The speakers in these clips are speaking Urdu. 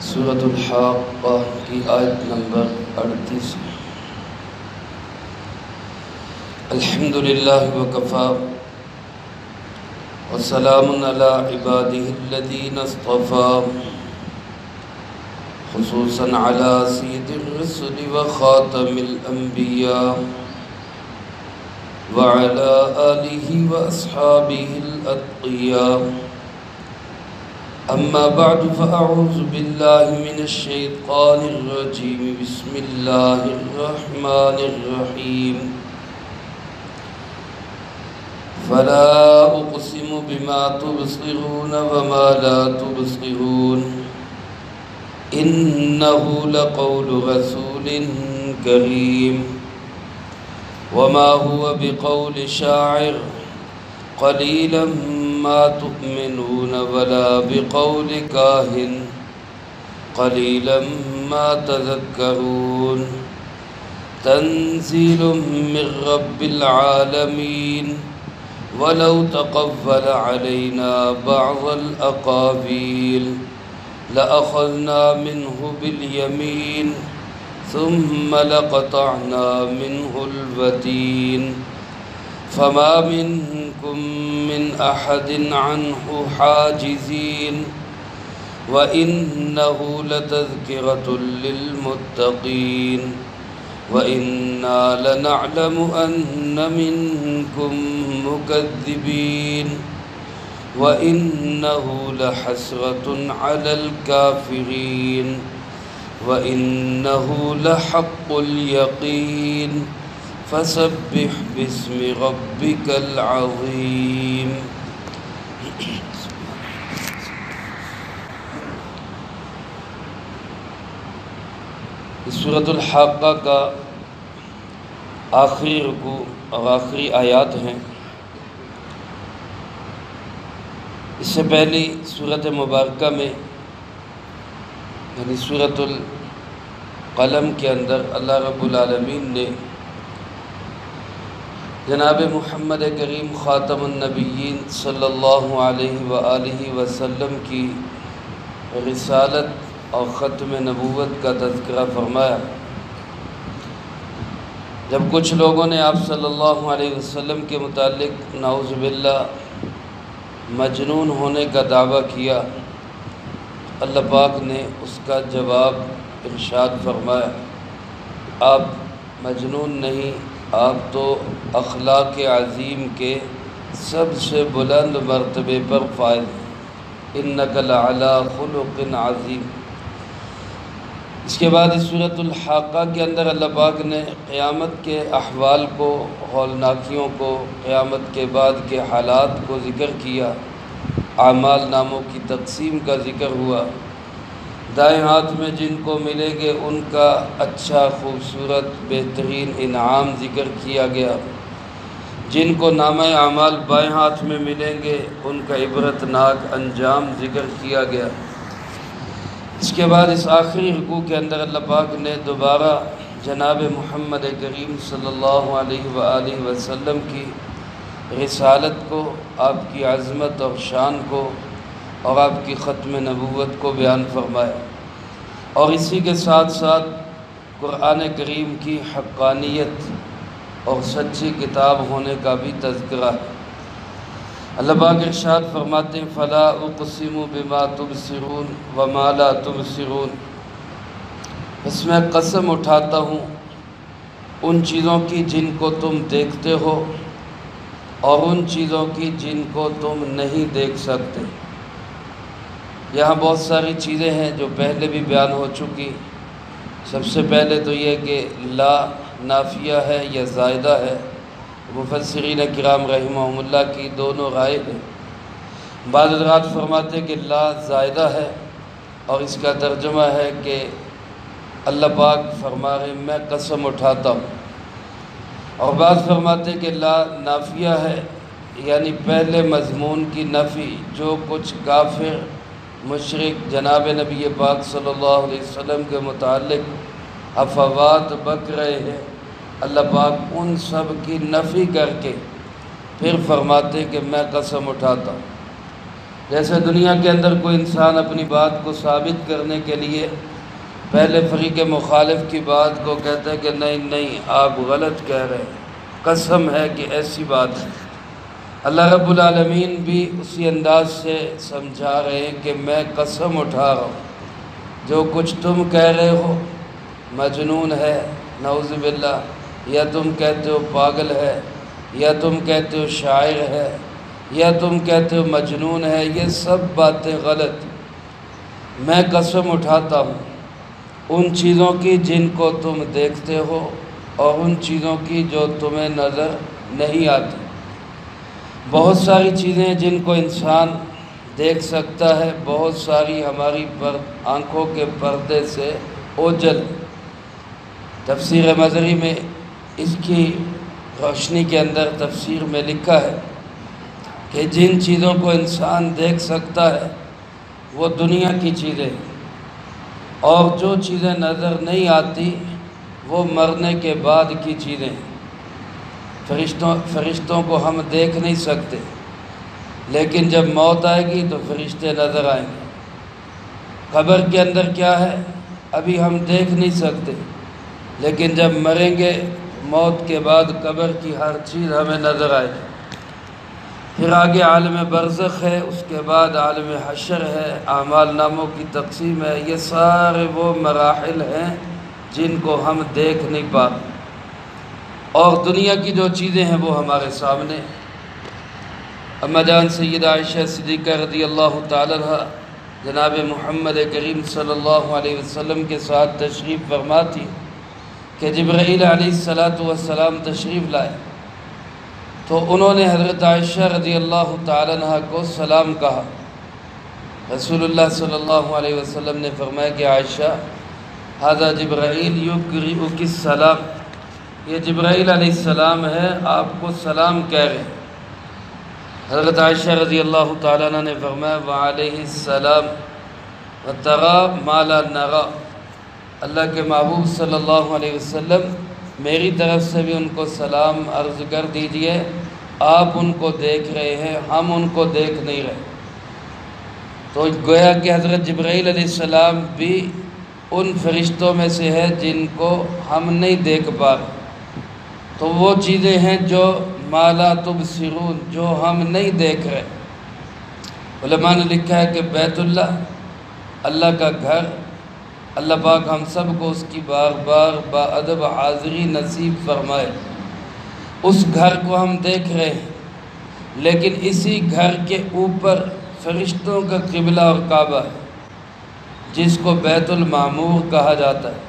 سورۃ الحاقہ کی آیت نمبر 38۔ الحمدللہ وکفی وسلام علی عبادہ الذین اصطفی، خصوصاً علی سید الرسل وخاتم الانبیاء وعلی آلہ واصحابہ الاتقیاء۔ اما بعد فاعوذ باللہ من الشیطان الرجیم، بسم اللہ الرحمن الرحیم۔ فلا اقسم بما تبصرون وما لا تبصرون، انه لقول رسول کریم وما هو بقول شاعر قلیلا ما تؤمنون ولا بقول کاہن قلیلا ما تذکرون، تنزیل من رب العالمین ولو تقول علینا بعض الاقاویل لأخذنا منه بالیمین ثم لقطعنا منه الوتین، فما منكم من أحد عنه حاجزين، وإنه لتذكرة للمتقين، وإنا لنعلم أن منكم مكذبين، وإنه لحسرة على الكافرين، وإنه لحق اليقين، فسبح باسم ربك العظیم۔ اس سورۃ الحاقہ کا آخری رکوع اور آخری آیات ہیں۔ اس سے پہلی سورۃ مبارکہ میں یعنی سورۃ القلم کے اندر اللہ رب العالمین نے جناب محمد کریم خاتم النبیین صلی اللہ علیہ وآلہ وسلم کی رسالت اور ختم نبوت کا تذکرہ فرمایا۔ جب کچھ لوگوں نے آپ صلی اللہ علیہ وسلم کے متعلق نعوذ باللہ مجنون ہونے کا دعویٰ کیا، اللہ پاک نے اس کا جواب ارشاد فرمایا، آپ مجنون نہیں، آپ تو اخلاق عظیم کے سب سے بلند مرتبے پر فائز ہیں، انک لعلی خلق عظیم۔ اس کے بعد اس سورۃ الحاقہ کے اندر اللہ پاک نے قیامت کے احوال کو، ہولناکیوں کو، قیامت کے بعد کے حالات کو ذکر کیا، اعمال ناموں کی تقسیم کا ذکر ہوا، دائیں ہاتھ میں جن کو ملیں گے ان کا اچھا خوبصورت بہترین انعام ذکر کیا گیا، جن کو نامہ اعمال بائیں ہاتھ میں ملیں گے ان کا عبرت ناک انجام ذکر کیا گیا۔ اس کے بعد اس آخری رکوع کے اندر اللہ پاک نے دوبارہ جناب محمد کریم صلی اللہ علیہ وآلہ وسلم کی رسالت کو، آپ کی عظمت اور شان کو اور آپ کی ختم نبوت کو بیان فرمایا، اور اسی کے ساتھ ساتھ قرآن کریم کی حقانیت اور سچی کتاب ہونے کا بھی تذکرہ ہے۔ اللہ پاک ارشاد فرماتے ہیں، فلا اقسم بما تبصرون وما لا تبصرون، اس میں قسم اٹھاتا ہوں ان چیزوں کی جن کو تم دیکھتے ہو اور ان چیزوں کی جن کو تم نہیں دیکھ سکتے۔ یہاں بہت ساری چیزیں ہیں جو پہلے بھی بیان ہو چکی۔ سب سے پہلے تو یہ کہ لا نافیہ ہے یا زائدہ ہے، مفسرین کرام رحمہم اللہ کی دونوں رائے ہیں۔ بعض حضرات فرماتے کہ لا زائدہ ہے اور اس کا ترجمہ ہے کہ اللہ پاک فرما رہے میں قسم اٹھاتا ہوں، اور بعض فرماتے کہ لا نافیہ ہے، یعنی پہلے مضمون کی نفی، جو کچھ کافر مشرک جناب نبی پاک صلی اللہ علیہ وسلم کے متعلق افوات بک رہے ہیں، اللہ پاک ان سب کی نفی کر کے پھر فرماتے کہ میں قسم اٹھاتا ہوں۔ جیسے دنیا کے اندر کوئی انسان اپنی بات کو ثابت کرنے کے لیے پہلے فریق مخالف کی بات کو کہتا ہے کہ نہیں آپ غلط کہہ رہے ہیں، قسم ہے کہ ایسی بات ہے۔ اللہ رب العالمین بھی اسی انداز سے سمجھا رہے ہیں کہ میں قسم اٹھا رہا ہوں، جو کچھ تم کہہ رہے ہو مجنون ہے نعوذ باللہ، یا تم کہتے ہو پاگل ہے، یا تم کہتے ہو شاعر ہے، یا تم کہتے ہو مجنون ہے، یہ سب باتیں غلط۔ میں قسم اٹھاتا ہوں ان چیزوں کی جن کو تم دیکھتے ہو اور ان چیزوں کی جو تمہیں نظر نہیں آتی۔ بہت ساری چیزیں جن کو انسان دیکھ سکتا ہے، بہت ساری ہماری آنکھوں کے پردے سے اوجھل۔ تفسیر مظہری میں اس کی روشنی کے اندر تفسیر میں لکھا ہے کہ جن چیزوں کو انسان دیکھ سکتا ہے وہ دنیا کی چیزیں، اور جو چیزیں نظر نہیں آتی وہ مرنے کے بعد کی چیزیں۔ فرشتوں کو ہم دیکھ نہیں سکتے، لیکن جب موت آئے گی تو فرشتے نظر آئیں گے۔ قبر کے اندر کیا ہے ابھی ہم دیکھ نہیں سکتے، لیکن جب مریں گے موت کے بعد قبر کی ہر چیز ہمیں نظر آئے گی۔ پھر آگے عالم برزخ ہے، اس کے بعد عالم حشر ہے، اعمال ناموں کی تقسیم ہے۔ یہ سارے وہ مراحل ہیں جن کو ہم دیکھ نہیں پاتے، اور دنیا کی جو چیزیں ہیں وہ ہمارے سامنے۔ اما جان سیدہ عائشہ صدیقہ رضی اللہ تعالی عنہ جناب محمد کریم صلی اللہ علیہ وسلم کے ساتھ تشریف فرما تھی کہ جبرائیل علیہ السلام تشریف لائے، تو انہوں نے حضرت عائشہ رضی اللہ تعالی عنہ کو سلام کہا۔ رسول اللہ صلی اللہ علیہ وسلم نے فرمایا کہ عائشہ ھذا جبرائیل یقرئک السلام، یہ جبرائیل علیہ السلام ہے، آپ کو سلام کہہ رہے ہیں۔ حضرت عائشہ رضی اللہ تعالیٰ عنہ نے فرمایا وعلیہ السلام وترى ما لا نرى، اللہ کے محبوب صلی اللہ علیہ وسلم میری طرف سے بھی ان کو سلام عرض کر دیجئے، آپ ان کو دیکھ رہے ہیں، ہم ان کو دیکھ نہیں رہے۔ تو گویا کہ حضرت جبرائیل علیہ السلام بھی ان فرشتوں میں سے ہے جن کو ہم نہیں دیکھ پا رہے۔ تو وہ چیزیں ہیں جو ما لا تبصرون، جو ہم نہیں دیکھ رہے۔ علماء نے لکھا ہے کہ بیت اللہ کا گھر، اللہ پاک ہم سب کو اس کی بار بار با ادب حاضری نصیب فرمائے۔ اس گھر کو ہم دیکھ رہے ہیں، لیکن اسی گھر کے اوپر فرشتوں کا قبلہ اور کعبہ ہے، جس کو بیت المعمور کہا جاتا ہے،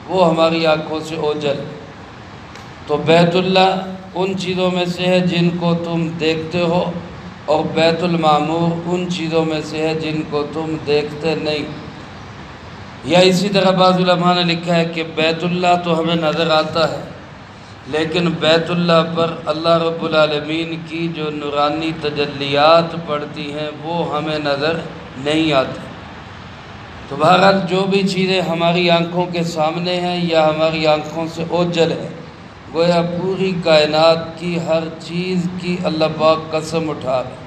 وہ ہماری آنکھوں سے اوجھل۔ تو بیت اللہ ان چیزوں میں سے ہے جن کو تم دیکھتے ہو، اور بیت المعمور ان چیزوں میں سے ہے جن کو تم دیکھتے نہیں۔ یا اسی طرح بعض علماء نے لکھا ہے کہ بیت اللہ تو ہمیں نظر آتا ہے، لیکن بیت اللہ پر اللہ رب العالمین کی جو نورانی تجلیات پڑتی ہیں وہ ہمیں نظر نہیں آتی۔ تو بہرحال جو بھی چیزیں ہماری آنکھوں کے سامنے ہیں یا ہماری آنکھوں سے اوجھل ہے، گویا پوری کائنات کی ہر چیز کی اللہ پاک قسم اٹھا رہے ہیں۔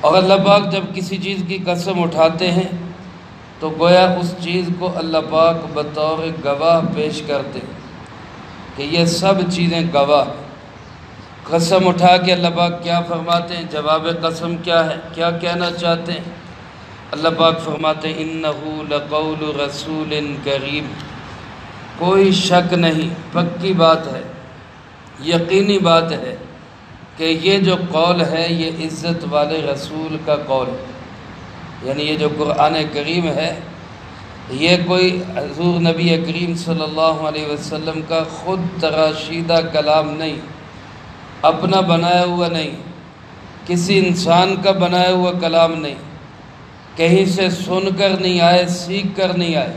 اور اللہ پاک جب کسی چیز کی قسم اٹھاتے ہیں تو گویا اس چیز کو اللہ پاک بطور گواہ پیش کرتے ہیں کہ یہ سب چیزیں گواہ ہیں۔ قسم اٹھا کے اللہ پاک کیا فرماتے ہیں؟ جواب قسم کیا ہے؟ کیا کہنا چاہتے ہیں؟ اللہ پاک فرماتے ہیں انہ لقول رسول کریم، کوئی شک نہیں، پکی بات ہے، یقینی بات ہے کہ یہ جو قول ہے یہ عزت والے رسول کا قول ہے۔ یعنی یہ جو قرآن کریم ہے یہ کوئی حضور نبی کریم صلی اللہ علیہ وسلم کا خود تراشیدہ کلام نہیں، اپنا بنایا ہوا نہیں، کسی انسان کا بنایا ہوا کلام نہیں، کہیں سے سن کر نہیں آئے، سیکھ کر نہیں آئے،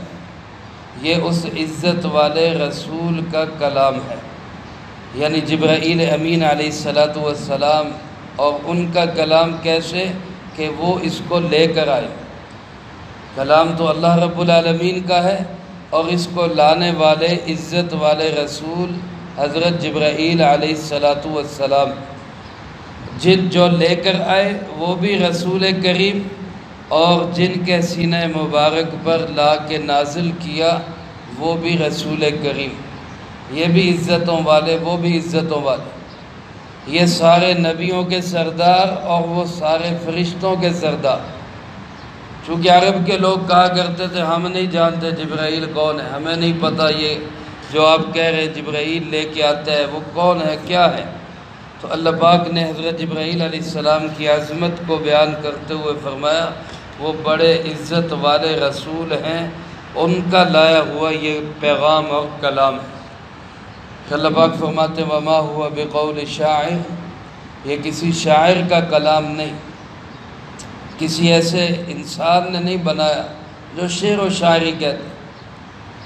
یہ اس عزت والے رسول کا کلام ہے۔ یعنی جبرائیل امین علیہ السلام، اور ان کا کلام کیسے کہ وہ اس کو لے کر آئے۔ کلام تو اللہ رب العالمین کا ہے، اور اس کو لانے والے عزت والے رسول حضرت جبرائیل علیہ السلام۔ جو لے کر آئے وہ بھی رسول کریم، اور جن کے سینہ مبارک پر لا کے نازل کیا وہ بھی رسول کریم، یہ بھی عزتوں والے وہ بھی عزتوں والے، یہ سارے نبیوں کے سردار اور وہ سارے فرشتوں کے سردار۔ چونکہ عرب کے لوگ کہا کرتے تھے ہم نہیں جانتے جبرائیل کون ہے، ہمیں نہیں پتہ یہ جو آپ کہہ رہے جبرائیل لے کے آتا ہے وہ کون ہے کیا ہے۔ تو اللہ پاک نے حضرت جبرائیل علیہ السلام کی عظمت کو بیان کرتے ہوئے فرمایا وہ بڑے عزت والے رسول ہیں، ان کا لایا ہوا یہ پیغام اور کلام ہے۔ اللہ پاک فرماتے ہیں وما ہوا بقول شاعر، یہ کسی شاعر کا کلام نہیں، کسی ایسے انسان نے نہیں بنایا جو شعر و شاعری کہتے ہیں۔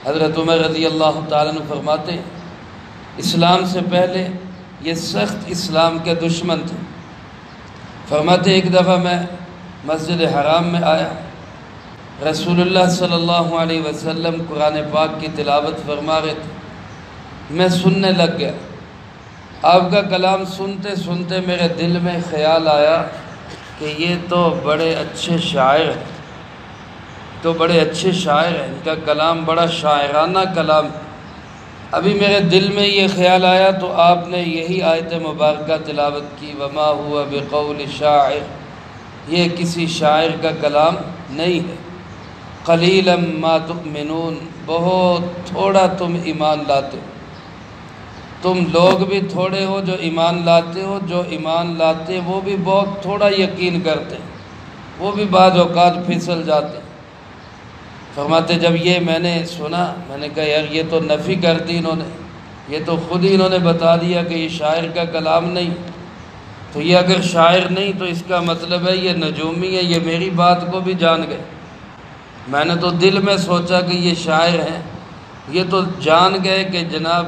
حضرت عمر رضی اللہ تعالیٰ عنہ فرماتے ہیں اسلام سے پہلے یہ سخت اسلام کے دشمن تھے۔ فرماتے ایک دفعہ میں مسجد حرام میں آیا، رسول اللہ صلی اللہ علیہ وسلم قرآن پاک کی تلاوت فرما رہے تھے، میں سننے لگ گیا۔ آپ کا کلام سنتے سنتے میرے دل میں خیال آیا کہ یہ تو بڑے اچھے شاعر ہیں، ان کا کلام بڑا شاعرانہ کلام ہے۔ ابھی میرے دل میں یہ خیال آیا تو آپ نے یہی آیت مبارکہ تلاوت کی وما ہوا بقول شاعر، یہ کسی شاعر کا کلام نہیں ہے۔ قلیلا ما تؤمنون، بہت تھوڑا تم ایمان لاتے ہو، تم لوگ بھی تھوڑے ہو جو ایمان لاتے ہو، جو ایمان لاتے وہ بھی بہت تھوڑا یقین کرتے ہیں، وہ بھی بعض اوقات پھسل جاتے ہیں۔ فرماتے جب یہ میں نے سنا میں نے کہا یار یہ تو نفی کر دی انہوں نے، یہ تو خود ہی انہوں نے بتا دیا کہ یہ شاعر کا کلام نہیں، تو یہ اگر شاعر نہیں تو اس کا مطلب ہے یہ نجومی ہے، یہ میری بات کو بھی جان گئے۔ میں نے تو دل میں سوچا کہ یہ شاعر ہیں، یہ تو جان گئے کہ جناب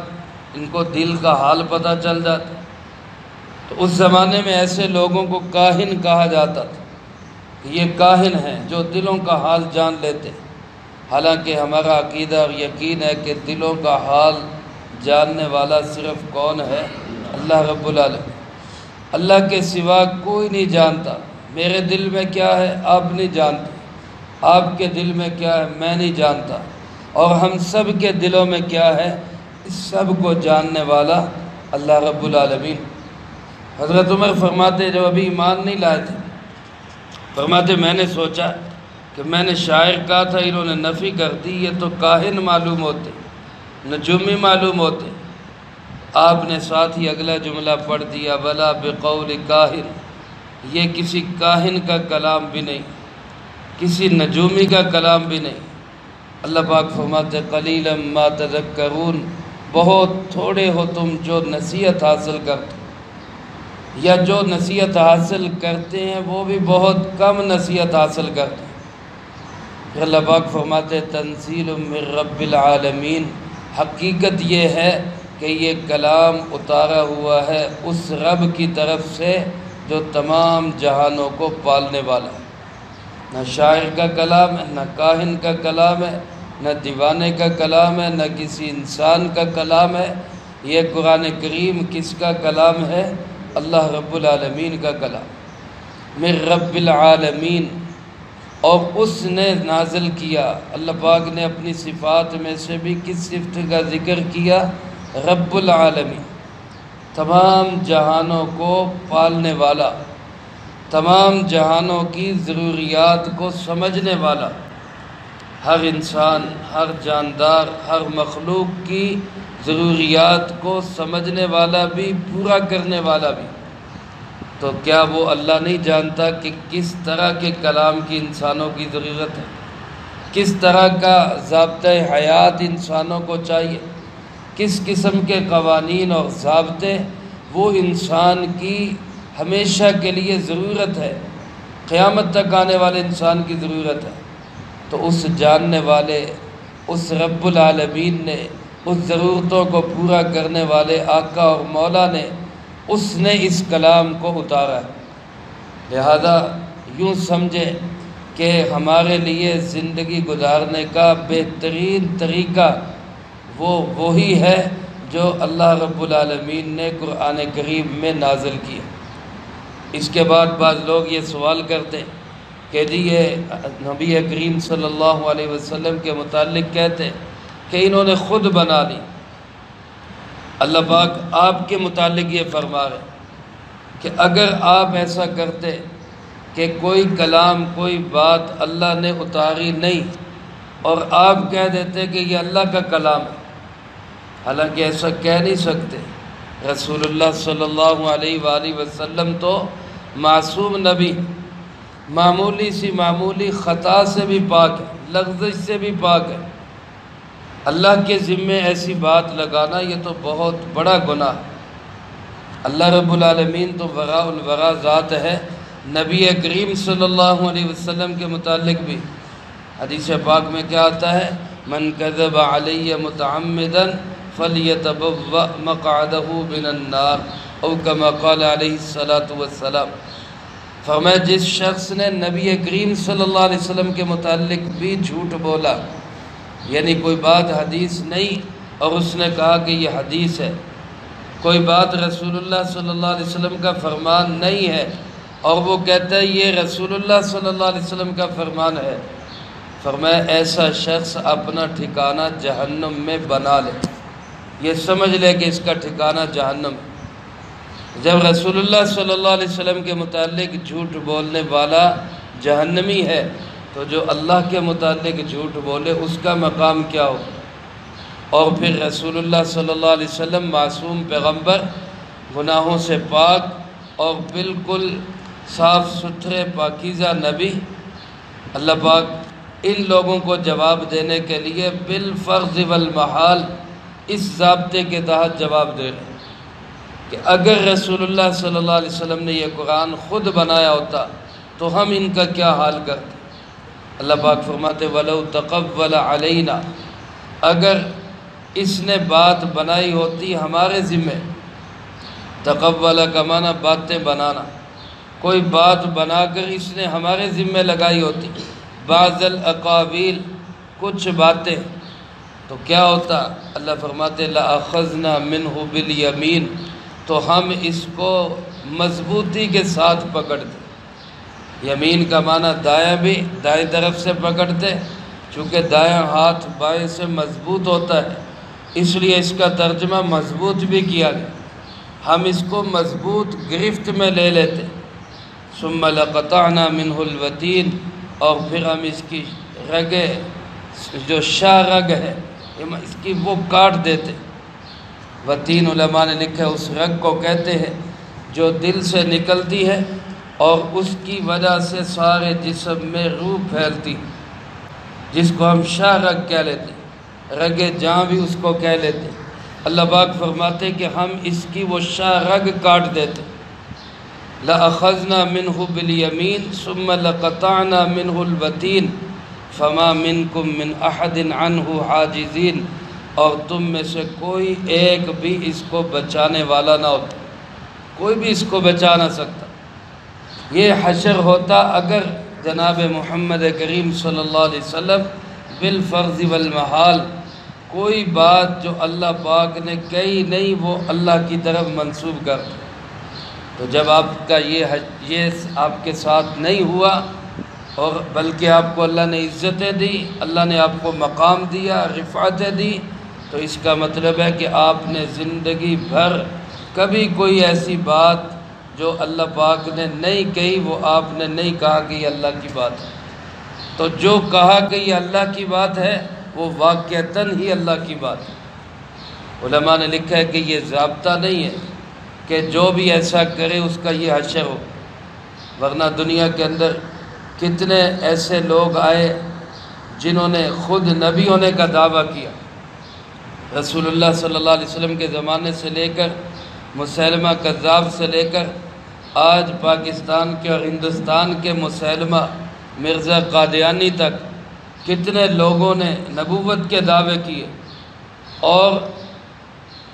ان کو دل کا حال پتہ چل جاتا۔ تو اس زمانے میں ایسے لوگوں کو کاہن کہا جاتا تھا، یہ کاہن ہیں جو دلوں کا حال جان لیتے ہیں۔ حالانکہ ہمارا عقیدہ اور یقین ہے کہ دلوں کا حال جاننے والا صرف کون ہے؟ اللہ رب العالمین، اللہ کے سوا کوئی نہیں جانتا۔ میرے دل میں کیا ہے آپ نہیں جانتے، آپ کے دل میں کیا ہے میں نہیں جانتا، اور ہم سب کے دلوں میں کیا ہے اس سب کو جاننے والا اللہ رب العالمین۔ حضرت عمر فرماتے جب ابھی ایمان نہیں لائے تھے، فرماتے میں نے سوچا کہ میں نے شاعر کہا تھا انہوں نے نفی کر دی، یہ تو کاہن معلوم ہوتے، نجومی معلوم ہوتے۔ آپ نے ساتھ ہی اگلا جملہ پڑھ دیا ولا بقول کاہن، یہ کسی کاہن کا کلام بھی نہیں، کسی نجومی کا کلام بھی نہیں۔ اللہ پاک فرماتے قلیلا ما تذکرون، بہت تھوڑے ہو تم جو نصیحت حاصل کرتے، یا جو نصیحت حاصل کرتے ہیں وہ بھی بہت کم نصیحت حاصل کرتے ہیں۔ پھر اللہ پاک فرماتے تنزیل من رب العالمین، حقیقت یہ ہے کہ یہ کلام اتارا ہوا ہے اس رب کی طرف سے جو تمام جہانوں کو پالنے والا ہے۔ نہ شاعر کا کلام ہے، نہ کاہن کا کلام ہے، نہ دیوانے کا کلام ہے، نہ کسی انسان کا کلام ہے۔ یہ قرآن کریم کس کا کلام ہے؟ اللہ رب العالمین کا کلام، من رب العالمین، اور اس نے نازل کیا۔ اللہ پاک نے اپنی صفات میں سے بھی کس صفت کا ذکر کیا؟ رب العالمین، تمام جہانوں کو پالنے والا، تمام جہانوں کی ضروریات کو سمجھنے والا، ہر انسان، ہر جاندار، ہر مخلوق کی ضروریات کو سمجھنے والا بھی، پورا کرنے والا بھی۔ تو کیا وہ اللہ نہیں جانتا کہ کس طرح کے کلام کی انسانوں کی ضرورت ہے، کس طرح کا ضابطۂ حیات انسانوں کو چاہیے، کس قسم کے قوانین اور ضابطے وہ انسان کی ہمیشہ کے لیے ضرورت ہے، قیامت تک آنے والے انسان کی ضرورت ہے۔ تو اس جاننے والے، اس رب العالمین نے، اس ضرورتوں کو پورا کرنے والے آقا اور مولا نے، اس نے اس کلام کو اتارا ہے۔ لہذا یوں سمجھے کہ ہمارے لیے زندگی گزارنے کا بہترین طریقہ وہی ہے جو اللہ رب العالمین نے قرآن کریم میں نازل کیا۔ اس کے بعد بعض لوگ یہ سوال کرتے کہ جی یہ نبی کریم صلی اللہ علیہ وسلم کے متعلق کہتے کہ انہوں نے خود بنا لی۔ اللہ پاک آپ کے متعلق یہ فرما رہے کہ اگر آپ ایسا کرتے کہ کوئی کلام کوئی بات اللہ نے اتاری نہیں اور آپ کہہ دیتے کہ یہ اللہ کا کلام ہے، حالانکہ ایسا کہہ نہیں سکتے۔ رسول اللہ صلی اللہ علیہ وآلہ وسلم تو معصوم نبی، معمولی سی معمولی خطا سے بھی پاک ہے، لغزش سے بھی پاک ہے۔ اللہ کے ذمے ایسی بات لگانا یہ تو بہت بڑا گناہ ہے۔ اللہ رب العالمین تو وراء الورا ذات ہے۔ نبی کریم صلی اللہ علیہ وسلم کے متعلق بھی حدیث پاک میں کیا آتا ہے؟ من کذب علی متعمدا فلیتبوأ مقعدہ من النار، او کما قال علیہ الصلاۃ والسلام۔ فرمایا جس شخص نے نبی کریم صلی اللہ علیہ وسلم کے متعلق بھی جھوٹ بولا، یعنی کوئی بات حدیث نہیں اور اس نے کہا کہ یہ حدیث ہے، کوئی بات رسول اللہ صلی اللہ علیہ وسلم کا فرمان نہیں ہے اور وہ کہتا ہے یہ رسول اللہ صلی اللہ علیہ وسلم کا فرمان ہے، فرمایا ایسا شخص اپنا ٹھکانہ جہنم میں بنا لے، یہ سمجھ لے کہ اس کا ٹھکانہ جہنم ہے۔ جب رسول اللہ صلی اللہ علیہ وسلم کے متعلق جھوٹ بولنے والا جہنمی ہے تو جو اللہ کے متعلق جھوٹ بولے اس کا مقام کیا ہو؟ اور پھر رسول اللہ صلی اللہ علیہ وسلم معصوم پیغمبر، گناہوں سے پاک اور بالکل صاف ستھرے پاکیزہ نبی، اللہ پاک ان لوگوں کو جواب دینے کے لیے بالفرض والمحال اس ضابطے کے تحت جواب دے رہے ہیں کہ اگر رسول اللہ صلی اللہ علیہ وسلم نے یہ قرآن خود بنایا ہوتا تو ہم ان کا کیا حال کرتے؟ اللہ پاک فرماتے وَلَوْ تَقَوَّلَ عَلَيْنَا، اگر اس نے بات بنائی ہوتی ہمارے ذمہ، تقول کا معنی باتیں بنانا، کوئی بات بنا کر اس نے ہمارے ذمہ لگائی ہوتی، بعض الاقاویل کچھ باتیں، تو کیا ہوتا؟ اللہ فرماتے لَأَخَذْنَا مِنْهُ بِالْيَمِينِ، تو ہم اس کو مضبوطی کے ساتھ پکڑتے۔ یمین کا معنی دائیں بھی، دائیں طرف سے پکڑتے، چونکہ دائیں ہاتھ بائیں سے مضبوط ہوتا ہے اس لیے اس کا ترجمہ مضبوط بھی کیا گیا، ہم اس کو مضبوط گرفت میں لے لیتے۔ ثم لقطعنا منه الوتین، اور پھر ہم اس کی رگیں، جو شاہ رگ ہے اس کی وہ کاٹ دیتے۔ وتین علماء نے لکھا اس رگ کو کہتے ہیں جو دل سے نکلتی ہے اور اس کی وجہ سے سارے جسم میں روح پھیلتی، جس کو ہم شاہ رگ کہہ لیتے، رگ جاں بھی اس کو کہہ لیتے۔ اللہ پاک فرماتے کہ ہم اس کی وہ شاہ رگ کاٹ دیتے۔ لَأَخَذْنَا مِنْهُ بِالْيَمِينِ ثُمَّ لَقَطَعْنَا مِنْهُ الْوَتِينَ فَمَا مِنْكُمْ مِنْ أَحَدٍ عَنْهُ حَاجِزِينَ، اور تم میں سے کوئی ایک بھی اس کو بچانے والا نہ ہوتا، کوئی بھی اس کو بچا نہ سکتا۔ یہ حشر ہوتا اگر جناب محمد کریم صلی اللہ علیہ وسلم بالفرض والمحال کوئی بات جو اللہ پاک نے کہی نہیں وہ اللہ کی طرف منسوب کر، تو جب آپ کا یہ آپ کے ساتھ نہیں ہوا اور بلکہ آپ کو اللہ نے عزتیں دی، اللہ نے آپ کو مقام دیا، رفعتیں دی، تو اس کا مطلب ہے کہ آپ نے زندگی بھر کبھی کوئی ایسی بات جو اللہ پاک نے نہیں کہی وہ آپ نے نہیں کہا کہ یہ اللہ کی بات ہے۔ تو جو کہا کہ یہ اللہ کی بات ہے وہ واقعتاً ہی اللہ کی بات ہے۔ علماء نے لکھا ہے کہ یہ ضابطہ نہیں ہے کہ جو بھی ایسا کرے اس کا یہ حشر ہو، ورنہ دنیا کے اندر کتنے ایسے لوگ آئے جنہوں نے خود نبی ہونے کا دعویٰ کیا، رسول اللہ صلی اللہ علیہ وسلم کے زمانے سے لے کر مسیلمہ کذاب سے لے کر آج پاکستان کے اور ہندوستان کے مسیلمہ مرزا قادیانی تک کتنے لوگوں نے نبوت کے دعوے کیے اور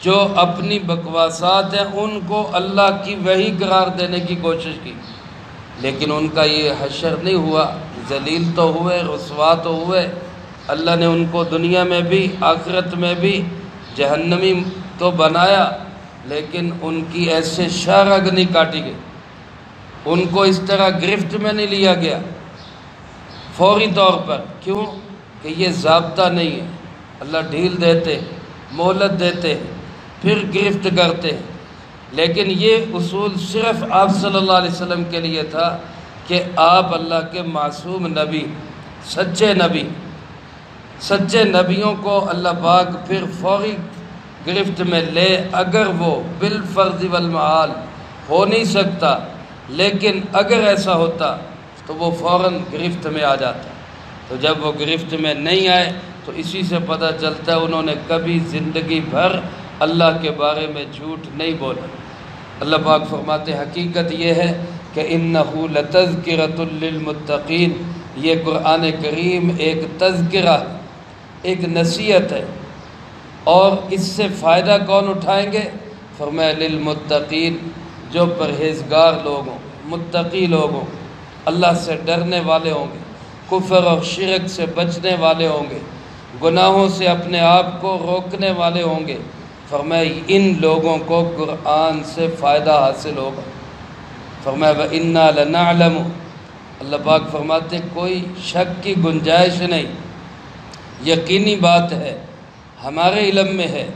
جو اپنی بکواسات ہیں ان کو اللہ کی وحی قرار دینے کی کوشش کی، لیکن ان کا یہ حشر نہیں ہوا، ذلیل تو ہوئے، رسوا تو ہوئے، اللہ نے ان کو دنیا میں بھی آخرت میں بھی جہنمی تو بنایا، لیکن ان کی ایسے شاہ رگ نہیں کاٹی گئی۔ ان کو اس طرح گرفت میں نہیں لیا گیا فوری طور پر، کیوں کہ یہ ضابطہ نہیں ہے۔ اللہ ڈھیل دیتے، مہلت دیتے، پھر گرفت کرتے، لیکن یہ اصول صرف آپ صلی اللہ علیہ وسلم کے لیے تھا کہ آپ اللہ کے معصوم نبی، سچے نبی، سچے نبیوں کو اللہ پاک پھر فوری گرفت میں لے، اگر وہ بالفرض والمحال ہو نہیں سکتا، لیکن اگر ایسا ہوتا تو وہ فوراً گرفت میں آ جاتا۔ تو جب وہ گرفت میں نہیں آئے تو اسی سے پتہ چلتا ہے انہوں نے کبھی زندگی بھر اللہ کے بارے میں جھوٹ نہیں بولا۔ اللہ پاک فرماتے حقیقت یہ ہے کہ اِنَّهُ لَتَذْكِرَةٌ لِّلْمُتَّقِينَ، یہ قرآن کریم ایک تذکرہ، ایک نصیحت ہے، اور اس سے فائدہ کون اٹھائیں گے؟ فرمایا للمتقین، جو پرہیزگار لوگ ہوں، متقی لوگ ہوں، اللہ سے ڈرنے والے ہوں گے، کفر اور شرک سے بچنے والے ہوں گے، گناہوں سے اپنے آپ کو روکنے والے ہوں گے۔ فرمایا ان لوگوں کو قرآن سے فائدہ حاصل ہوگا۔ فرمایا وَإِنَّا لَنَعْلَمُ، اللہ پاک فرماتے کوئی شک کی گنجائش نہیں، یقینی بات ہے، ہمارے علم میں ہے۔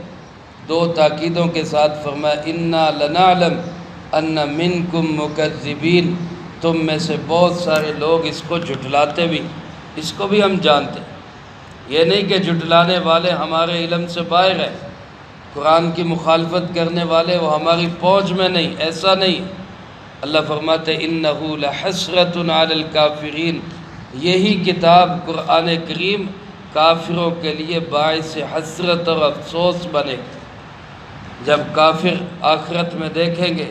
دو تاکیدوں کے ساتھ فرمایا اِنَّا لَنَعْلَمُ أَنَّ مِنْكُمْ مُكَذِّبِينَ، تم میں سے بہت سارے لوگ اس کو جھٹلاتے بھی، اس کو بھی ہم جانتے ہیں۔ یہ نہیں کہ جھٹلانے والے ہمارے علم سے باہر ہیں، قرآن کی مخالفت کرنے والے وہ ہماری پہنچ میں نہیں، ایسا نہیں۔ اللہ فرماتے اِنَّهُ لَحَسْرَةٌ عَلَى الْكَافِرِينَ، یہی کتاب قرآن کریم کافروں کے لیے باعث حسرت اور افسوس بنے گا۔ جب کافر آخرت میں دیکھیں گے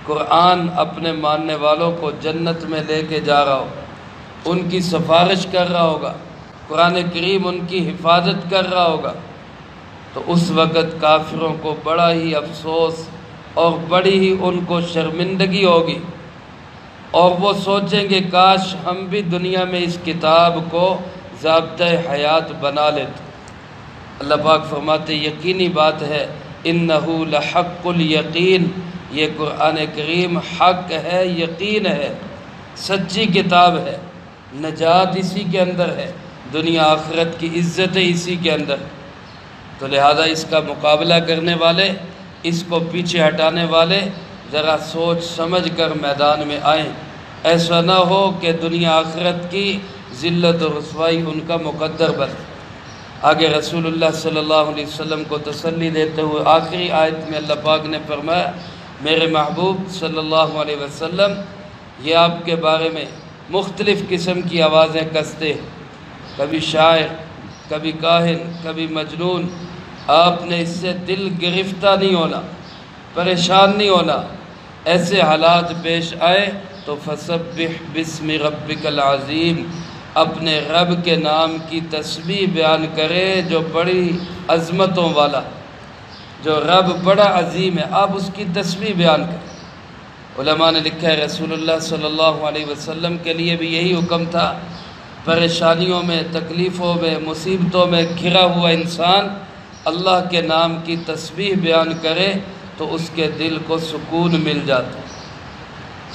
قرآن اپنے ماننے والوں کو جنت میں لے کے جا رہا ہو، ان کی سفارش کر رہا ہوگا، قرآن کریم ان کی حفاظت کر رہا ہوگا، تو اس وقت کافروں کو بڑا ہی افسوس اور بڑی ہی ان کو شرمندگی ہوگی، اور وہ سوچیں گے کاش ہم بھی دنیا میں اس کتاب کو ضابطۂ حیات بنا لیتے۔ اللہ پاک فرماتے یقینی بات ہے اِنَّهُ لَحَقُّ الْيَقِينَ، یہ قرآن کریم حق ہے، یقین ہے، سچی کتاب ہے، نجات اسی کے اندر ہے، دنیا آخرت کی عزت اسی کے اندر۔ تو لہذا اس کا مقابلہ کرنے والے، اس کو پیچھے ہٹانے والے ذرا سوچ سمجھ کر میدان میں آئیں، ایسا نہ ہو کہ دنیا آخرت کی ذلت و رسوائی ان کا مقدر بنے۔ آگے رسول اللہ صلی اللہ علیہ وسلم کو تسلی دیتے ہوئے آخری آیت میں اللہ پاک نے فرمایا میرے محبوب صلی اللہ علیہ وسلم یہ آپ کے بارے میں مختلف قسم کی آوازیں کستے ہیں، کبھی شاعر، کبھی کاہن، کبھی مجنون، آپ نے اس سے دل گرفتہ نہیں ہونا، پریشان نہیں ہونا۔ ایسے حالات پیش آئے تو فسبح باسم ربک العظیم، اپنے رب کے نام کی تسبیح بیان کرے جو بڑی عظمتوں والا، جو رب بڑا عظیم ہے، آپ اس کی تسبیح بیان کریں۔ علماء نے لکھا ہے رسول اللہ صلی اللہ علیہ وسلم کے لیے بھی یہی حکم تھا، پریشانیوں میں، تکلیفوں میں، مصیبتوں میں گھرا ہوا انسان اللہ کے نام کی تسبیح بیان کرے تو اس کے دل کو سکون مل جاتا ہے۔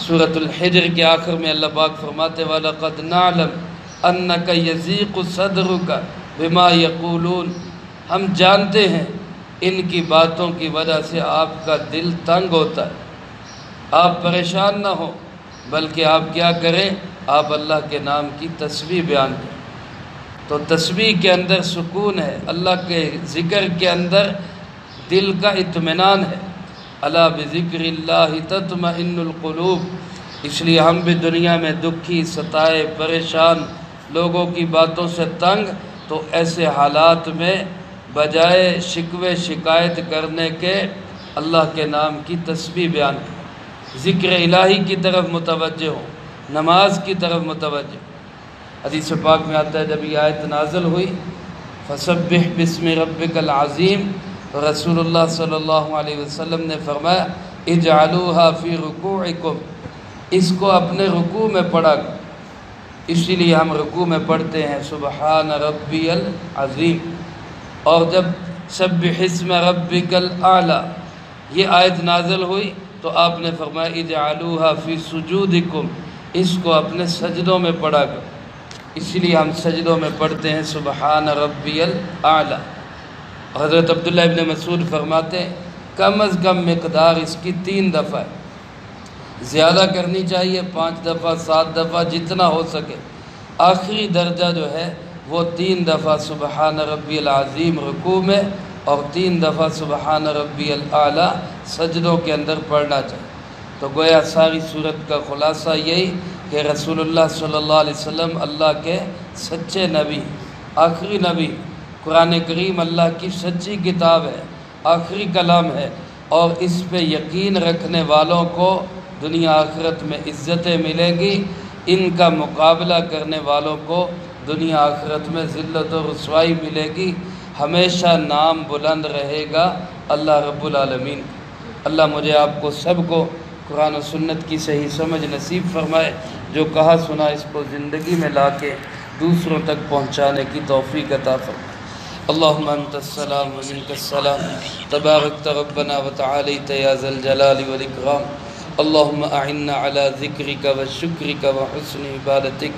سورۃ الحجر کے آخر میں اللہ پاک فرماتے وَلَقَدْ نَعْلَمُ أَنَّكَ يَضِيقُ صَدْرُكَ بِمَا يَقُولُونَ، ہم جانتے ہیں ان کی باتوں کی وجہ سے آپ کا دل تنگ ہوتا ہے، آپ پریشان نہ ہوں، بلکہ آپ کیا کریں، آپ اللہ کے نام کی تسبیح بیان کریں۔ تو تسبیح کے اندر سکون ہے، اللہ کے ذکر کے اندر دل کا اطمینان ہے۔ الا بذکر اللہ تطمئن القلوب، اس لیے ہم بھی دنیا میں دکھی، ستائے، پریشان، لوگوں کی باتوں سے تنگ، تو ایسے حالات میں بجائے شکوے شکایت کرنے کے اللہ کے نام کی تسبیح بیان کریں، ذکر الہی کی طرف متوجہ ہو، نماز کی طرف متوجہ ہو۔ حدیث پاک میں آتا ہے جب یہ آیت نازل ہوئی فسبح باسم ربک العظیم، رسول اللہ صلی اللہ علیہ وسلم نے فرمایا اجعلوها فی رکوعکم، اس کو اپنے رکوع میں پڑھا کرو۔ اسی لیے ہم رکوع میں پڑھتے ہیں سبحان ربی العظیم، اور جب سبح اسم ربک الاعلی یہ آیت نازل ہوئی تو آپ نے فرمایا اجعلوها فی سجودکم، اس کو اپنے سجدوں میں پڑھا کرو۔ اسی لیے ہم سجدوں میں پڑھتے ہیں سبحان ربی الاعلی۔ حضرت عبداللہ ابن مسعود فرماتے ہیں کم از کم مقدار اس کی 3 دفعہ ہے، زیادہ کرنی چاہیے 5 دفعہ 7 دفعہ جتنا ہو سکے۔ آخری درجہ جو ہے وہ 3 دفعہ سبحان ربی العظیم رکوع میں اور 3 دفعہ سبحان ربی الاعلی سجدوں کے اندر پڑھنا چاہیے۔ تو گویا ساری صورت کا خلاصہ یہی کہ رسول اللہ صلی اللہ علیہ وسلم اللہ کے سچے نبی، آخری نبی، قرآن کریم اللہ کی سچی کتاب ہے، آخری کلام ہے، اور اس پہ یقین رکھنے والوں کو دنیا آخرت میں عزتیں ملیں گی، ان کا مقابلہ کرنے والوں کو دنیا آخرت میں ذلت و رسوائی ملے گی، ہمیشہ نام بلند رہے گا اللہ رب العالمین۔ اللہ مجھے آپ کو سب کو قرآن و سنت کی صحیح سمجھ نصیب فرمائے، جو کہا سنا اس کو زندگی میں لا کے دوسروں تک پہنچانے کی توفیق عطا فرمائے۔ اللہم انت السلام و منک السلام، تبارکت ربنا و تعالیت یا ذا الجلال والاکرام۔ اللہم اعنا علی ذکرک و شکرک و حسن عبادتک۔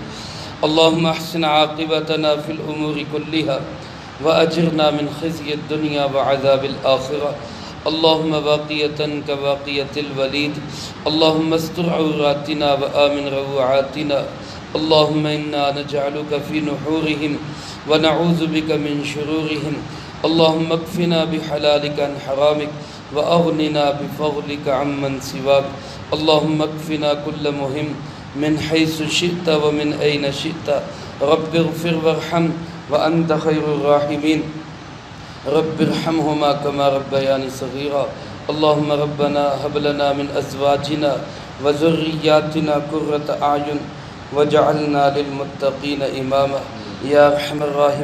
اللہم احسن عاقبتنا فی الامور کلها واجرنا من خزی الدنیا وعذاب الآخرہ۔ اللہم باقیتا کباقیت الولید، اللہم استر عوراتنا وآمن روعاتنا، اللہم انا نجعلک فی نحورہم ونعوذ بک من شرورہم، اللہم اکفنا بحلالک عن حرامک واغننا بفضلک عمن سواک، اللہم اکفنا کل مہم من حیث شئت ومن این شئت، رب اغفر وارحم وانت خیر الراحمین، رب ارحمہما کما ربیانی صغیرا۔ اللہم ربنا ہب لنا من ازواجنا وذریاتنا قرۃ اعین وجعلنا للمتقین اماما، یا ارحم الراحمین۔